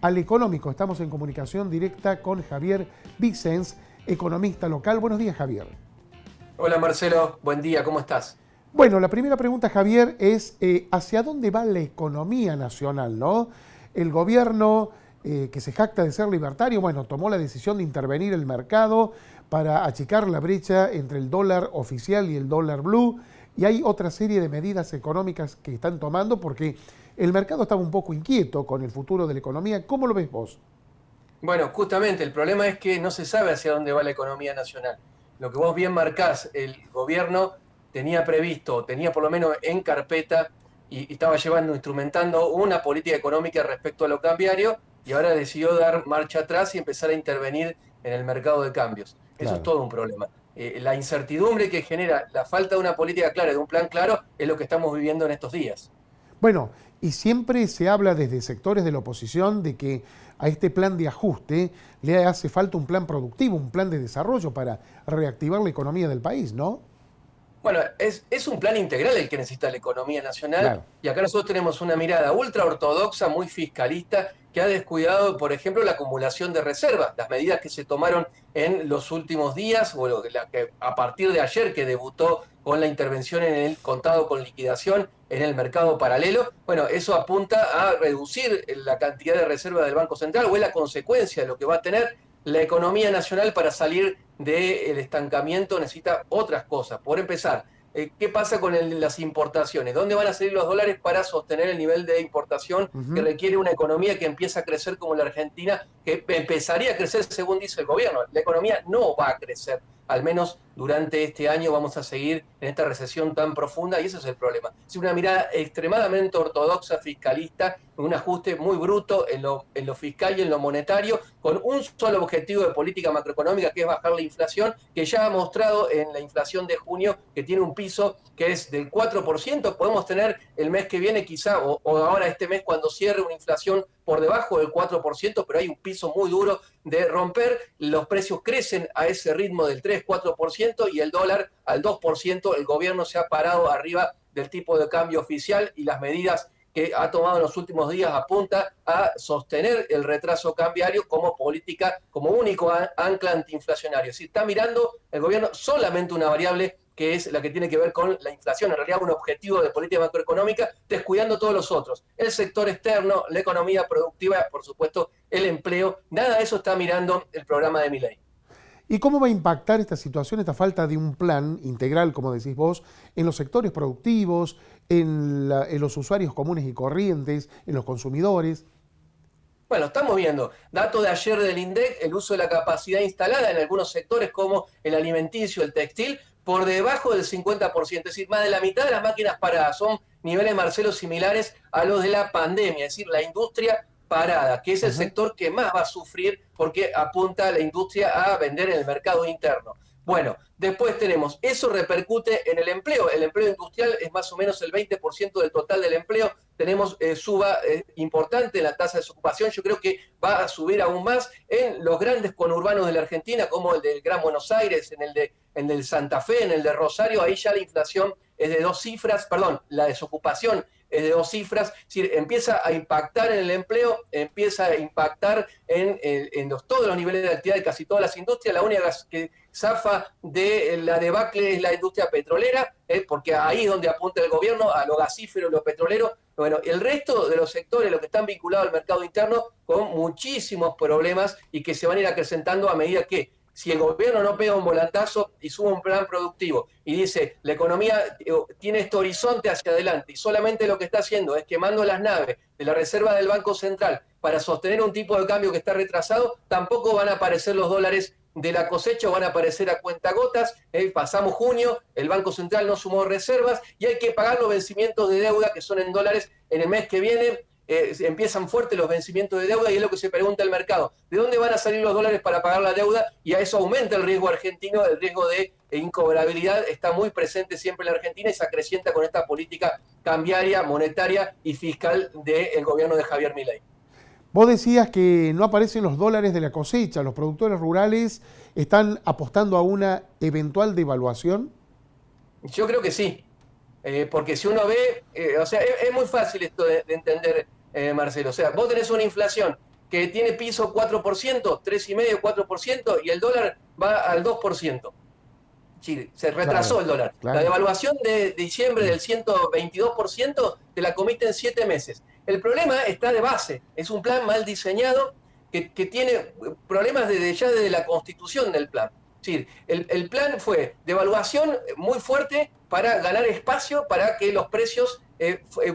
al económico. Estamos en comunicación directa con Javier Vicens, economista local. Buenos días, Javier. Hola Marcelo, buen día, ¿cómo estás? Bueno, la primera pregunta, Javier, es ¿hacia dónde va la economía nacional, no? El gobierno, que se jacta de ser libertario, bueno, tomó la decisión de intervenir el mercado para achicar la brecha entre el dólar oficial y el dólar blue, y hay otra serie de medidas económicas que están tomando porque el mercado estaba un poco inquieto con el futuro de la economía. ¿Cómo lo ves vos? Bueno, justamente el problema es que no se sabe hacia dónde va la economía nacional. Lo que vos bien marcás, el gobierno tenía previsto, tenía por lo menos en carpeta y estaba instrumentando una política económica respecto a lo cambiario y ahora decidió dar marcha atrás y empezar a intervenir en el mercado de cambios. Eso es Claro. todo un problema. La incertidumbre que genera la falta de una política clara, de un plan claro, es lo que estamos viviendo en estos días. Bueno, y siempre se habla desde sectores de la oposición de que a este plan de ajuste le hace falta un plan productivo, un plan de desarrollo para reactivar la economía del país, ¿no? Bueno, es un plan integral el que necesita la economía nacional Claro. y acá nosotros tenemos una mirada ultra ortodoxa, muy fiscalista, que ha descuidado, por ejemplo, la acumulación de reservas, las medidas que se tomaron en los últimos días, o la que a partir de ayer que debutó con la intervención en el contado con liquidación en el mercado paralelo, bueno, eso apunta a reducir la cantidad de reservas del Banco Central o es la consecuencia de lo que va a tener la economía nacional para salir del estancamiento necesita otras cosas. Por empezar, ¿qué pasa con las importaciones? ¿Dónde van a salir los dólares para sostener el nivel de importación que Ujú. requiere una economía que empieza a crecer como la Argentina, que empezaría a crecer según dice el gobierno? La economía no va a crecer. Al menos durante este año vamos a seguir en esta recesión tan profunda y ese es el problema. Es una mirada extremadamente ortodoxa, fiscalista, un ajuste muy bruto en lo fiscal y en lo monetario, con un solo objetivo de política macroeconómica que es bajar la inflación, que ya ha mostrado en la inflación de junio que tiene un piso que es del 4%. Podemos tener el mes que viene quizá, o ahora este mes cuando cierre, una inflación por debajo del 4%, pero hay un piso muy duro de romper. Los precios crecen a ese ritmo del 3-4% y el dólar al 2%. El gobierno se ha parado arriba del tipo de cambio oficial y las medidas que ha tomado en los últimos días apunta a sostener el retraso cambiario como política, como único ancla antiinflacionario. Si está mirando el gobierno solamente una variable que es la que tiene que ver con la inflación, en realidad un objetivo de política macroeconómica, descuidando todos los otros. El sector externo, la economía productiva, por supuesto, el empleo, nada de eso está mirando el programa de Milei. ¿Y cómo va a impactar esta situación, esta falta de un plan integral, como decís vos, en los sectores productivos, en los usuarios comunes y corrientes, en los consumidores? Bueno, estamos viendo datos de ayer del INDEC, el uso de la capacidad instalada en algunos sectores como el alimenticio, el textil, por debajo del 50%, es decir, más de la mitad de las máquinas paradas. Son niveles, Marcelo, similares a los de la pandemia, es decir, la industria parada, que es el Ajá. sector que más va a sufrir porque apunta a la industria a vender en el mercado interno. Bueno, después tenemos, eso repercute en el empleo industrial es más o menos el 20% del total del empleo, tenemos suba importante en la tasa de desocupación, yo creo que va a subir aún más en los grandes conurbanos de la Argentina, como el del Gran Buenos Aires, en el Santa Fe, en el de Rosario, ahí ya la inflación es de 2 cifras, perdón, la desocupación es de 2 cifras, es decir, empieza a impactar en el empleo, empieza a impactar en todos los niveles de actividad de casi todas las industrias. La única que zafa de la debacle es la industria petrolera, porque ahí es donde apunta el gobierno, a lo gasífero, lo petrolero. Bueno, el resto de los sectores, los que están vinculados al mercado interno, con muchísimos problemas y que se van a ir acrecentando a medida que si el gobierno no pega un volantazo y sube un plan productivo y dice la economía tiene este horizonte hacia adelante y solamente lo que está haciendo es quemando las naves de la reserva del Banco Central para sostener un tipo de cambio que está retrasado, tampoco van a aparecer los dólares de la cosecha, van a aparecer a cuentagotas. Pasamos junio, el Banco Central no sumó reservas y hay que pagar los vencimientos de deuda que son en dólares en el mes que viene. Empiezan fuertes los vencimientos de deuda y es lo que se pregunta el mercado. ¿De dónde van a salir los dólares para pagar la deuda? Y a eso aumenta el riesgo argentino, el riesgo de incobrabilidad está muy presente siempre en la Argentina y se acrecienta con esta política cambiaria, monetaria y fiscal del gobierno de Javier Milei. Vos decías que no aparecen los dólares de la cosecha, los productores rurales están apostando a una eventual devaluación. Yo creo que sí, porque si uno ve, o sea, es muy fácil esto de entender, Marcelo. O sea, vos tenés una inflación que tiene piso 4%, 3,5%, 4%, y el dólar va al 2%. Sí, se retrasó el dólar. Claro. La devaluación de diciembre del 122% te la comiste en 7 meses. El problema está de base. Es un plan mal diseñado que tiene problemas ya desde la constitución del plan. Es decir, el plan fue devaluación muy fuerte para ganar espacio para que los precios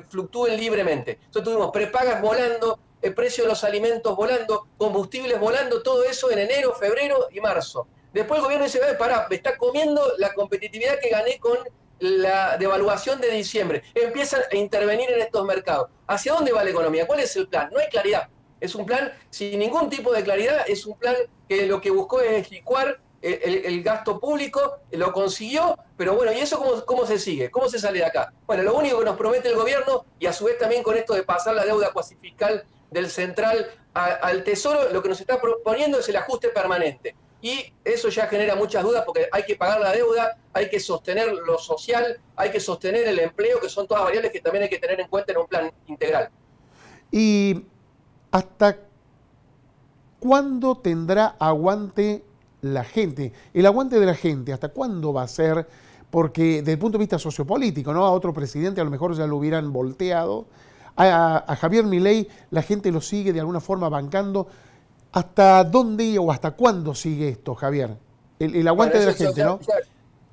fluctúen libremente. Entonces tuvimos prepagas volando, el precio de los alimentos volando, combustibles volando, todo eso en enero, febrero y marzo. Después el gobierno dice, pará, me está comiendo la competitividad que gané con la devaluación de diciembre. Empiezan a intervenir en estos mercados. ¿Hacia dónde va la economía? ¿Cuál es el plan? No hay claridad. Es un plan sin ningún tipo de claridad, es un plan que lo que buscó es licuar el gasto público, lo consiguió, pero bueno, ¿y eso cómo se sigue? ¿Cómo se sale de acá? Bueno, lo único que nos promete el gobierno, y a su vez también con esto de pasar la deuda cuasi fiscal del central al tesoro, lo que nos está proponiendo es el ajuste permanente. Y eso ya genera muchas dudas porque hay que pagar la deuda, hay que sostener lo social, hay que sostener el empleo, que son todas variables que también hay que tener en cuenta en un plan integral. ¿Y hasta cuándo tendrá aguante la gente? El aguante de la gente, ¿hasta cuándo va a ser? Porque desde el punto de vista sociopolítico, ¿no? A otro presidente a lo mejor ya lo hubieran volteado. A Javier Milei la gente lo sigue de alguna forma bancando. ¿Hasta dónde o hasta cuándo sigue esto, Javier? El aguante de la gente, ¿no?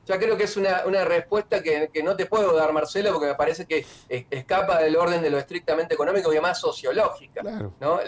Ya creo que es una respuesta que no te puedo dar, Marcelo, porque me parece que escapa del orden de lo estrictamente económico y más sociológica. Claro. ¿No?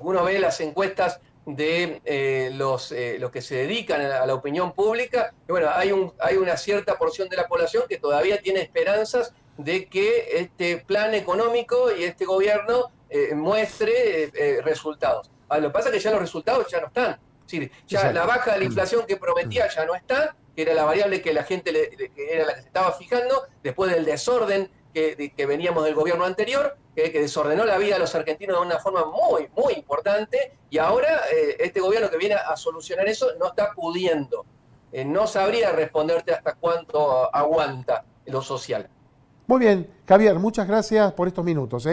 Uno ve las encuestas de los que se dedican a la opinión pública, y bueno, hay una cierta porción de la población que todavía tiene esperanzas de que este plan económico y este gobierno muestre resultados. Lo que pasa es que ya los resultados ya no están. Es decir, ya la baja de la inflación que prometía ya no está, que era la variable que la gente que era la que se estaba fijando, después del desorden que veníamos del gobierno anterior, que desordenó la vida de los argentinos de una forma muy, muy importante, y ahora este gobierno que viene a solucionar eso no está pudiendo. No sabría responderte hasta cuánto aguanta lo social. Muy bien, Javier, muchas gracias por estos minutos.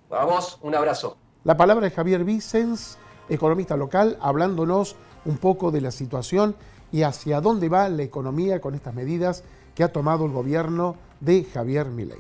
Vamos, un abrazo. La palabra es Javier Vicens, economista local, hablándonos un poco de la situación y hacia dónde va la economía con estas medidas que ha tomado el gobierno de Javier Milei.